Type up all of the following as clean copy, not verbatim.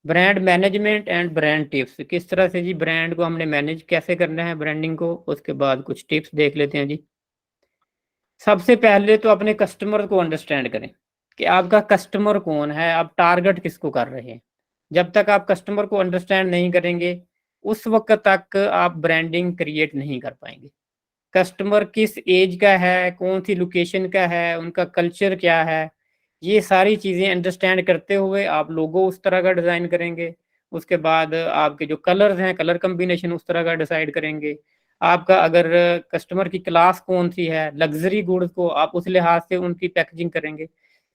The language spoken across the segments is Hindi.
Brand management and brand tips, किस तरह से जी ब्रांड को हमने मैनेज कैसे करना है ब्रांडिंग को, उसके बाद कुछ टिप्स देख लेते हैं जी। सबसे पहले तो अपने कस्टमर को अंडरस्टैंड करें कि आपका कस्टमर कौन है, आप टारगेट किसको कर रहे हैं। जब तक आप कस्टमर को अंडरस्टैंड नहीं करेंगे उस वक्त तक आप ब्रांडिंग क्रिएट नहीं कर पाएंगे। कस्टमर किस एज का है, कौन सी लोकेशन का है, उनका कल्चर क्या है, ये सारी चीज़ें अंडरस्टैंड करते हुए आप लोगो उस तरह का डिज़ाइन करेंगे। उसके बाद आपके जो कलर्स हैं, कलर कम्बिनेशन उस तरह का डिसाइड करेंगे। आपका अगर कस्टमर की क्लास कौन सी है, लग्जरी गुड्स को आप उस लिहाज से उनकी पैकेजिंग करेंगे।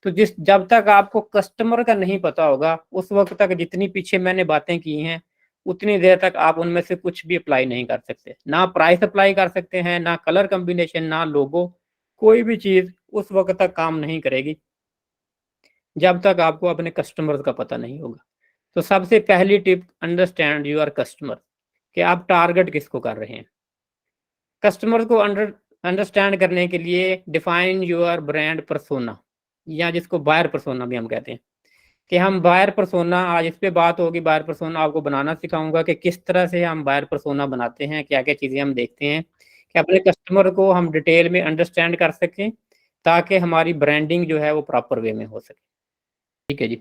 तो जब तक आपको कस्टमर का नहीं पता होगा उस वक्त तक जितनी पीछे मैंने बातें की हैं उतनी देर तक आप उनमें से कुछ भी अप्लाई नहीं कर सकते। ना प्राइस अप्लाई कर सकते हैं, ना कलर कम्बिनेशन, ना लोगो, कोई भी चीज़ उस वक्त तक काम नहीं करेगी जब तक आपको अपने कस्टमर का पता नहीं होगा। तो सबसे पहली टिप, अंडरस्टैंड योर कस्टमर, कि आप टारगेट किसको कर रहे हैं। कस्टमर को अंडरस्टैंड करने के लिए डिफाइन योर ब्रांड पर्सोना, या जिसको बायर पर्सोना भी हम कहते हैं, कि हम बायर पर्सोना, आज इस पे बात होगी। बायर पर्सोना आपको बनाना सिखाऊंगा कि किस तरह से हम बायर पर्सोना बनाते हैं, क्या क्या चीज़ें हम देखते हैं कि अपने कस्टमर को हम डिटेल में अंडरस्टैंड कर सकें ताकि हमारी ब्रांडिंग जो है वो प्रॉपर वे में हो सके। ठीक है जी।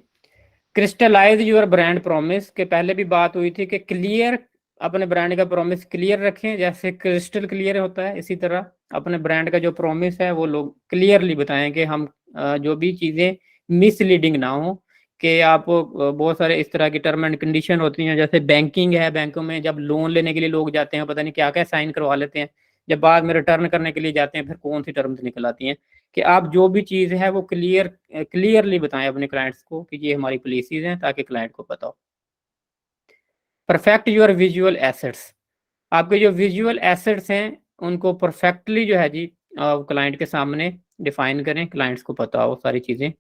क्रिस्टलाइज योर ब्रांड प्रॉमिस, के पहले भी बात हुई थी कि क्लियर, अपने ब्रांड का प्रॉमिस क्लियर रखें। जैसे क्रिस्टल क्लियर होता है, इसी तरह अपने ब्रांड का जो प्रॉमिस है वो लोग क्लियरली बताएं कि हम जो भी चीज़ें मिसलीडिंग ना हो। कि आप बहुत सारे इस तरह की टर्म एंड कंडीशन होती हैं, जैसे बैंकिंग है, बैंकों में जब लोन लेने के लिए लोग जाते हैं पता नहीं क्या क्या साइन करवा लेते हैं, जब बाद में रिटर्न करने के लिए जाते हैं फिर कौन सी टर्म्स निकल आती हैं। कि आप जो भी चीज़ है वो क्लियरली बताएं अपने क्लाइंट्स को कि ये हमारी पॉलिसीज हैं, ताकि क्लाइंट को पता हो। परफेक्ट योर विजुअल एसेट्स, आपके जो विजुअल एसेट्स हैं उनको परफेक्टली जो है जी क्लाइंट के सामने डिफाइन करें, क्लाइंट्स को पता हो सारी चीज़ें।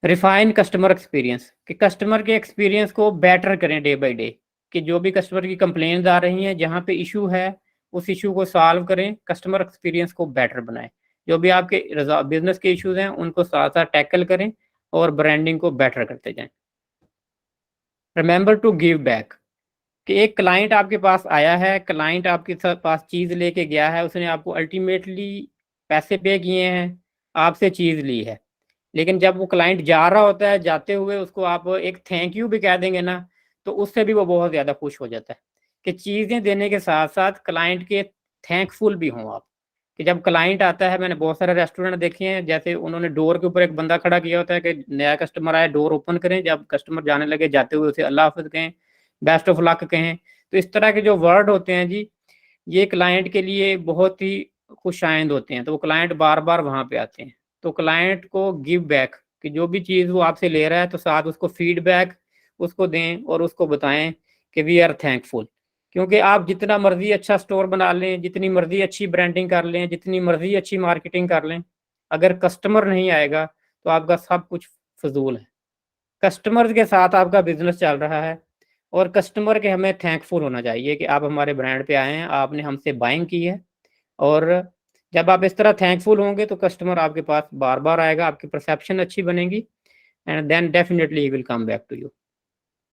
रिफाइन कस्टमर एक्सपीरियंस, कि कस्टमर के एक्सपीरियंस को बेटर करें डे बाय डे। कि जो भी कस्टमर की कंप्लेंट्स आ रही हैं, जहाँ पे इशू है उस इशू को सॉल्व करें, कस्टमर एक्सपीरियंस को बेटर बनाएं। जो भी आपके बिजनेस के इश्यूज हैं उनको साथ साथ टैकल करें और ब्रांडिंग को बेटर करते जाएं। रिमेंबर टू गिव बैक, कि एक क्लाइंट आपके पास आया है, क्लाइंट आपके पास चीज़ लेके गया है, उसने आपको अल्टीमेटली पैसे पे किए हैं, आपसे चीज़ ली है, लेकिन जब वो क्लाइंट जा रहा होता है, जाते हुए उसको आप एक थैंक यू भी कह देंगे ना, तो उससे भी वो बहुत ज़्यादा खुश हो जाता है। कि चीज़ें देने के साथ साथ क्लाइंट के थैंकफुल भी हों आप। कि जब क्लाइंट आता है, मैंने बहुत सारे रेस्टोरेंट देखे हैं, जैसे उन्होंने डोर के ऊपर एक बंदा खड़ा किया होता है कि नया कस्टमर आया डोर ओपन करें, जब कस्टमर जाने लगे जाते हुए उसे अल्लाह हाफिज़ कहें, बेस्ट ऑफ लक कहें। तो इस तरह के जो वर्ड होते हैं जी, ये क्लाइंट के लिए बहुत ही खुशाइंद होते हैं, तो वो क्लाइंट बार बार वहाँ पे आते हैं। तो क्लाइंट को गिव बैक, कि जो भी चीज़ वो आपसे ले रहा है तो साथ उसको फीडबैक उसको दें और उसको बताएं कि वी आर थैंकफुल। क्योंकि आप जितना मर्जी अच्छा स्टोर बना लें, जितनी मर्जी अच्छी ब्रांडिंग कर लें, जितनी मर्जी अच्छी मार्केटिंग कर लें, अगर कस्टमर नहीं आएगा तो आपका सब कुछ फजूल है। कस्टमर के साथ आपका बिजनेस चल रहा है और कस्टमर के हमें थैंकफुल होना चाहिए कि आप हमारे ब्रांड पे आए हैं, आपने हमसे बाइंग की है। और जब आप इस तरह थैंकफुल होंगे तो कस्टमर आपके पास बार बार आएगा, आपकी परसेप्शन अच्छी बनेगी, and then definitely he will come back to you.